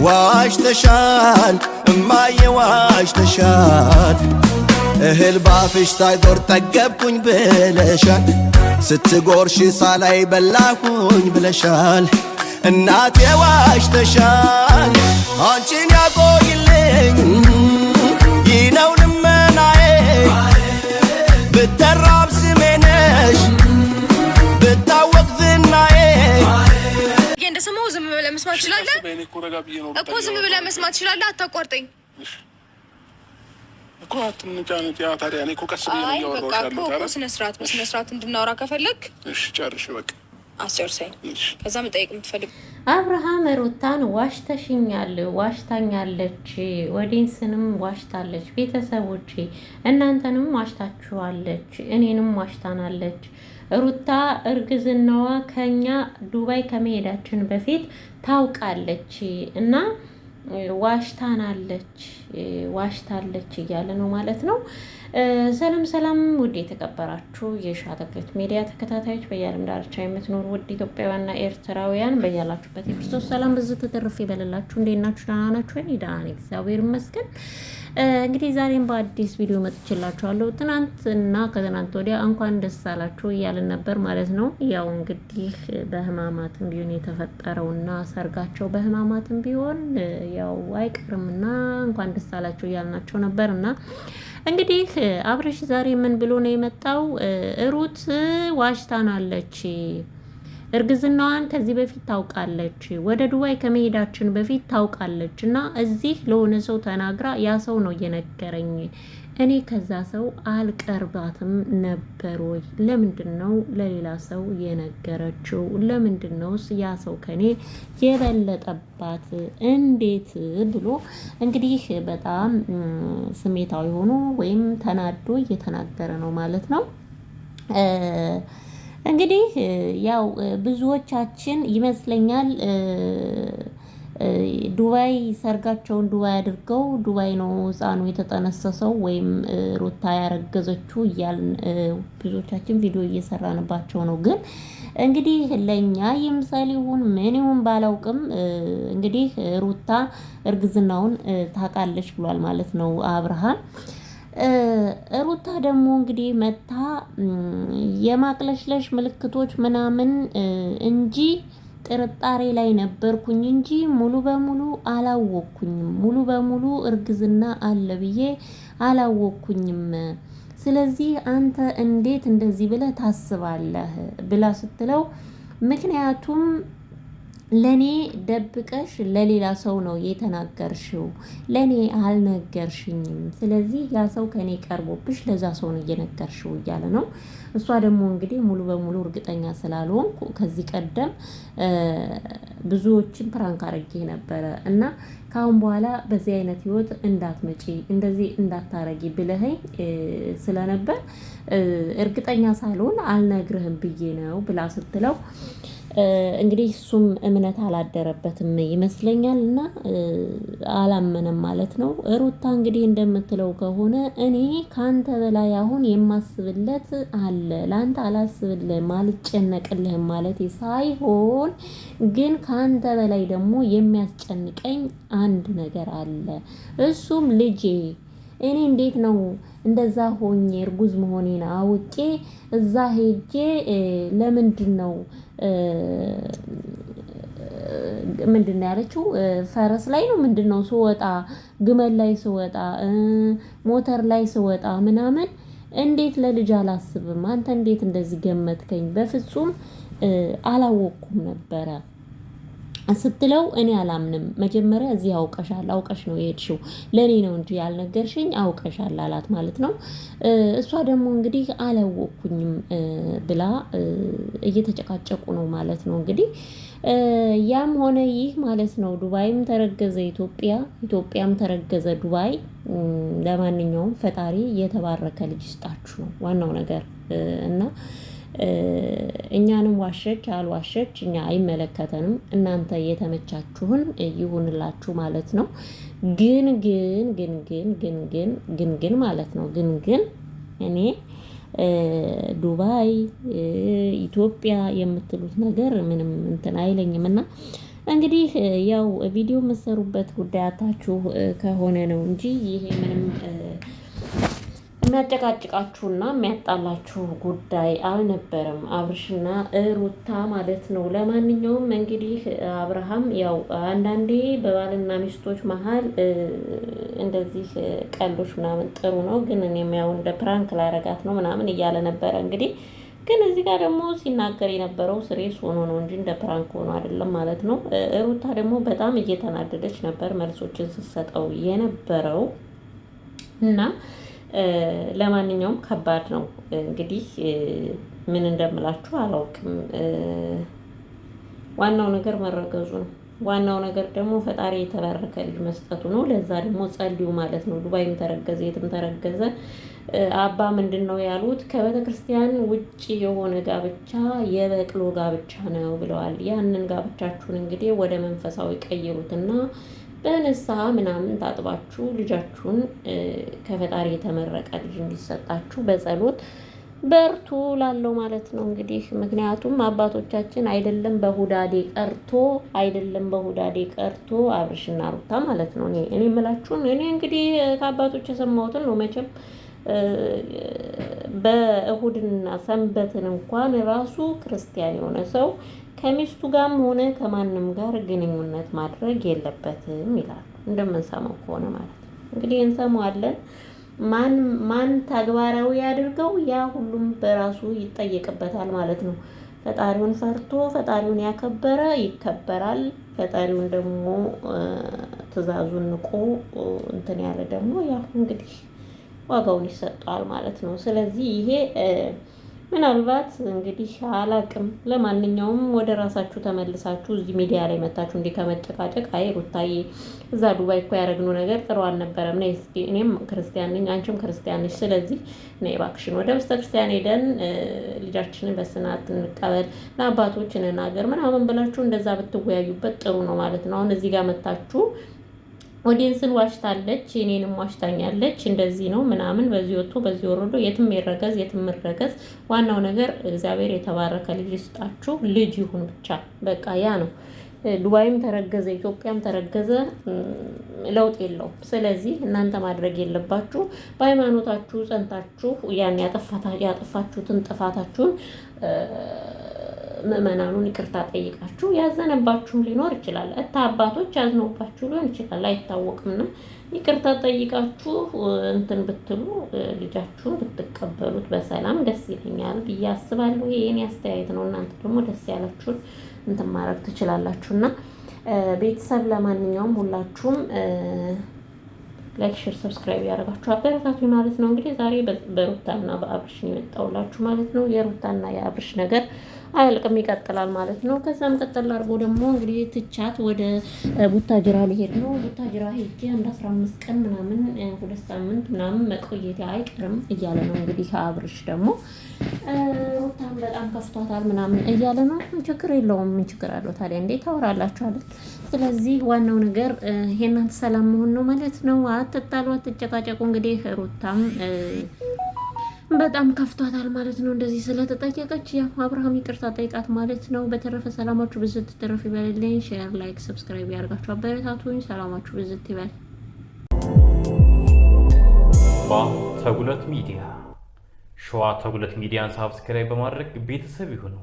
ዋሽተሻል እማዬ ዋሽተሻል እህል ባፍሽ ሳይዞር ጠገብኩኝ ብለሻል ስትጎርሽ ሳላይ በላኩኝ ብለሻል እናቴ ዋሽተሻል አንቺን ያቆይልኝ ይነው ልመናዬ ብተራብ ስሜ ነሽ ብታወቅ ዝናዬ እንደሰማው ዝም ብለህ መስማት ትችላለህ እኮ ዝም ብለህ መስማት ትችላለህ አታቋርጠኝ እኮ አትንጫንጭ ያ ታዲያ እኔ እኮ ቀስ ብዬ ነው ያወራሁሽ ያለው ታዲያ በስነ ስርዓት እንድናወራ ከፈለክ እሺ ጨርሽ በቃ አስጨርሰኝ ከዛ መጠየቅ የምትፈልግ አብርሃም ሩታን ዋሽታኛለች ወዲንስንም ዋሽታለች ቤተሰቦቼ እናንተንም ዋሽታችኋለች እኔንም ዋሽታናለች ሩታ እርግዝናዋ ከኛ ዱባይ ከመሄዳችን በፊት ታውቃለች እና ዋሽታለች እያለ ነው ማለት ነው። ሰላም ውድ የተከበራችሁ የሻተክለት ሚዲያ ተከታታዮች በየዓለም ዳርቻ የምትኖሩ ውድ ኢትዮጵያውያንና ኤርትራውያን በያላችሁበት የክርስቶስ ሰላም ብዙ ተተርፍ ይበልላችሁ። እንዴት ናችሁ? ደህና ናችሁ? እኔ ደህና ነኝ እግዚአብሔር ይመስገን። እንግዲህ ዛሬም በአዲስ ቪዲዮ መጥቼላችኋለሁ። ትናንትና ከትናንት ወዲያ እንኳን ደስ አላችሁ እያልን ነበር ማለት ነው። ያው እንግዲህ በህማማትም ቢሆን የተፈጠረውና ሰርጋቸው በህማማትም ቢሆን ያው አይቀርምና እንኳን ደስ አላችሁ እያልናቸው ነበርና እንግዲህ አብረሽ ዛሬ ምን ብሎ ነው የመጣው? ሩት ዋሽታናለች እርግዝናዋን ከዚህ በፊት ታውቃለች ወደ ዱባይ ከመሄዳችን በፊት ታውቃለች እና እዚህ ለሆነ ሰው ተናግራ ያ ሰው ነው የነገረኝ እኔ ከዛ ሰው አልቀርባትም ነበር ወይ ለምንድን ነው ለሌላ ሰው የነገረችው ለምንድን ነው ያ ሰው ከኔ የበለጠባት እንዴት ብሎ እንግዲህ በጣም ስሜታዊ ሆኖ ወይም ተናዶ እየተናገረ ነው ማለት ነው። እንግዲህ ያው ብዙዎቻችን ይመስለኛል ዱባይ ሰርጋቸውን ዱባይ አድርገው ዱባይ ነው ህፃኑ የተጠነሰሰው ወይም ሩታ ያረገዘችው እያልን ብዙዎቻችን ቪዲዮ እየሰራንባቸው ነው። ግን እንግዲህ ለኛ የምሳሌ ይሁን ምን ይሁን ባላውቅም እንግዲህ ሩታ እርግዝናውን ታውቃለች ብሏል ማለት ነው አብርሃም። ሩታ ደግሞ እንግዲህ መታ የማቅለሽለሽ ምልክቶች ምናምን እንጂ ጥርጣሬ ላይ ነበርኩኝ እንጂ ሙሉ በሙሉ አላወቅኩኝም ሙሉ በሙሉ እርግዝና አለ ብዬ አላወቅኩኝም ስለዚህ አንተ እንዴት እንደዚህ ብለህ ታስባለህ ብላ ስትለው ምክንያቱም ለኔ ደብቀሽ ለሌላ ሰው ነው የተናገርሽው ለኔ አልነገርሽኝም ስለዚህ ያ ሰው ከኔ ቀርቦብሽ ለዛ ሰው ነው እየነገርሽው እያለ ነው። እሷ ደግሞ እንግዲህ ሙሉ በሙሉ እርግጠኛ ስላልሆንኩ ከዚህ ቀደም ብዙዎችን ፕራንክ አድርጌ ነበረ እና ካሁን በኋላ በዚህ አይነት ህይወት እንዳትመጪ እንደዚህ እንዳታረጊ ብለኸኝ ስለነበር እርግጠኛ ሳልሆን አልነግርህም ብዬ ነው ብላ ስትለው እንግዲህ እሱም እምነት አላደረበትም ይመስለኛል እና አላመነም ማለት ነው። ሩታ እንግዲህ እንደምትለው ከሆነ እኔ ካንተ በላይ አሁን የማስብለት አለ ላንተ አላስብልህም አልጨነቅልህም ማለት ሳይሆን ግን ካንተ በላይ ደግሞ የሚያስጨንቀኝ አንድ ነገር አለ እሱም ልጄ እኔ እንዴት ነው እንደዛ ሆኜ እርጉዝ መሆኔን አውቄ እዛ ሄጄ ለምንድን ነው ምንድነው ያለችው ፈረስ ላይ ነው ምንድነው ስወጣ ግመል ላይ ስወጣ ሞተር ላይ ስወጣ ምናምን እንዴት ለልጅ አላስብም አንተ እንዴት እንደዚህ ገመትከኝ በፍጹም አላወቅኩም ነበረ ስትለው እኔ አላምንም መጀመሪያ እዚህ አውቀሽ ነው የሄድሽው ለኔ ነው እንጂ ያልነገርሽኝ አውቀሻል አላት ማለት ነው። እሷ ደግሞ እንግዲህ አላወቅኩኝም ብላ እየተጨቃጨቁ ነው ማለት ነው። እንግዲህ ያም ሆነ ይህ ማለት ነው ዱባይም ተረገዘ ኢትዮጵያም ተረገዘ ዱባይ ለማንኛውም ፈጣሪ የተባረከ ልጅ ይስጣችሁ ነው ዋናው ነገር እና እኛንም ዋሸች አልዋሸች እኛ አይመለከተንም እናንተ የተመቻችሁን ይሁንላችሁ ማለት ነው። ግን ማለት ነው ግን እኔ ዱባይ ኢትዮጵያ የምትሉት ነገር ምንም እንትን አይለኝም እና እንግዲህ ያው ቪዲዮ መሰሩበት ጉዳይ አታችሁ ከሆነ ነው እንጂ ይሄ ምንም የሚያጨቃጭቃችሁና የሚያጣላችሁ ጉዳይ አልነበረም፣ አብርሽና ሩታ ማለት ነው። ለማንኛውም እንግዲህ አብርሃም ያው አንዳንዴ በባልና ሚስቶች መሀል እንደዚህ ቀልዶች ምናምን ጥሩ ነው፣ ግን እኔም ያው እንደ ፕራንክ ላረጋት ነው ምናምን እያለ ነበረ እንግዲህ ግን እዚህ ጋር ደግሞ ሲናገር የነበረው ስሬስ ሆኖ ነው እንጂ እንደ ፕራንክ ሆኖ አይደለም ማለት ነው። ሩታ ደግሞ በጣም እየተናደደች ነበር መልሶችን ስትሰጠው የነበረው እና ለማንኛውም ከባድ ነው እንግዲህ ምን እንደምላችሁ አላውቅም። ዋናው ነገር መረገዙ ነው። ዋናው ነገር ደግሞ ፈጣሪ የተባረከ ልጅ መስጠቱ ነው። ለዛ ደግሞ ጸልዩ ማለት ነው። ዱባይም ተረገዘ የትም ተረገዘ አባ ምንድን ነው ያሉት? ከቤተ ክርስቲያን ውጭ የሆነ ጋብቻ የበቅሎ ጋብቻ ነው ብለዋል። ያንን ጋብቻችሁን እንግዲህ ወደ መንፈሳዊ ቀይሩትና በንስሐ ምናምን ታጥባችሁ ልጃችሁን ከፈጣሪ የተመረቀ ልጅ እንዲሰጣችሁ በጸሎት በርቱ ላለው ማለት ነው እንግዲህ። ምክንያቱም አባቶቻችን አይደለም በሁዳዴ ቀርቶ አብርሽና ሩታ ማለት ነው። እኔ የምላችሁን እኔ እንግዲህ ከአባቶች የሰማሁትን ነው መቼም በእሁድና ሰንበትን እንኳን ራሱ ክርስቲያን የሆነ ሰው ከሚስቱ ጋርም ሆነ ከማንም ጋር ግንኙነት ማድረግ የለበትም ይላሉ። እንደምንሰማው ከሆነ ማለት ነው እንግዲህ እንሰማዋለን። ማን ተግባራዊ ያድርገው ያ ሁሉም በራሱ ይጠየቅበታል ማለት ነው። ፈጣሪውን ፈርቶ ፈጣሪውን ያከበረ ይከበራል። ፈጣሪውን ደግሞ ትዕዛዙን ንቆ እንትን ያለ ደግሞ ያው እንግዲህ ዋጋውን ይሰጠዋል ማለት ነው። ስለዚህ ይሄ ምናልባት እንግዲህ አላቅም። ለማንኛውም ወደ ራሳችሁ ተመልሳችሁ እዚህ ሚዲያ ላይ መታችሁ እንዲህ ከመጨቃጨቅ አይ ሩታዬ እዛ ዱባይ እኮ ያደረግነው ነገር ጥሩ አልነበረም፣ ነይ እስኪ እኔም ክርስቲያን ነኝ አንቺም ክርስቲያን ነሽ፣ ስለዚህ ነይ እባክሽን ወደ ቤተክርስቲያን ሄደን ልጃችንን በስናት እንቀበል፣ ለአባቶች እንናገር ምናምን ብላችሁ እንደዛ ብትወያዩበት ጥሩ ነው ማለት ነው። አሁን እዚህ ጋር መታችሁ ኦዲየንስን ዋሽታለች፣ እኔንም ዋሽታኛለች፣ እንደዚህ ነው ምናምን በዚህ ወጥቶ በዚህ ወርዶ የትም ይረገዝ ዋናው ነገር እግዚአብሔር የተባረከ ልጅ ይስጣችሁ፣ ልጅ ይሁን ብቻ በቃ ያ ነው። ዱባይም ተረገዘ ኢትዮጵያም ተረገዘ ለውጥ የለውም። ስለዚህ እናንተ ማድረግ የለባችሁ በሃይማኖታችሁ ጸንታችሁ ያን ያጠፋችሁትን ጥፋታችሁን ምእመናኑን ይቅርታ ጠይቃችሁ ያዘነባችሁም ሊኖር ይችላል። አባቶች ያዝነውባችሁ ሊሆን ይችላል አይታወቅምና ይቅርታ ጠይቃችሁ እንትን ብትሉ ልጃችሁን ብትቀበሉት በሰላም ደስ ይለኛል ብዬ አስባለሁ። ይሄ የኔ አስተያየት ነው። እናንተ ደግሞ ደስ ያላችሁን እንትን ማድረግ ትችላላችሁና ቤተሰብ ለማንኛውም ሁላችሁም ላይክ፣ ሼር፣ ሰብስክራይብ ያደርጋችሁ አበረታቱ ማለት ነው። እንግዲህ ዛሬ በሩታና በአብርሽ ነው የመጣሁላችሁ ማለት ነው። የሩታና የአብርሽ ነገር አያልቅም ይቀጥላል ማለት ነው። ከዛም ቀጥል አድርጎ ደግሞ እንግዲህ ትቻት ወደ ቡታጅራ ሊሄድ ነው። ቡታጅራ ሄጄ አንድ 15 ቀን ምናምን 2 ሳምንት ምናምን መቆየት አይቀርም እያለ ነው እንግዲህ አብርሽ ደግሞ ሩታን በጣም ከፍቷታል ምናምን እያለ ነው። ችግር የለውም ምን ችግር አለው ታዲያ እንዴ ታወራላችሁ አይደል? ስለዚህ ዋናው ነገር የእናንተ ሰላም መሆን ነው ማለት ነው። አትጣሉ፣ አትጨቃጨቁ። እንግዲህ ሩታም በጣም ከፍቷታል ማለት ነው እንደዚህ ስለተጠየቀች። ያው አብርሃም ይቅርታ ጠይቃት ማለት ነው። በተረፈ ሰላማችሁ ብዝት ትረፍ ይበልልኝ። ሼር፣ ላይክ፣ ሰብስክራይብ ያደርጋችሁ አበረታቱኝ። ሰላማችሁ ብዝት ይበል። ተጉለት ሚዲያ ሸዋ ተጉለት ሚዲያን ሳብስክራይብ በማድረግ ቤተሰብ ይሁኑ።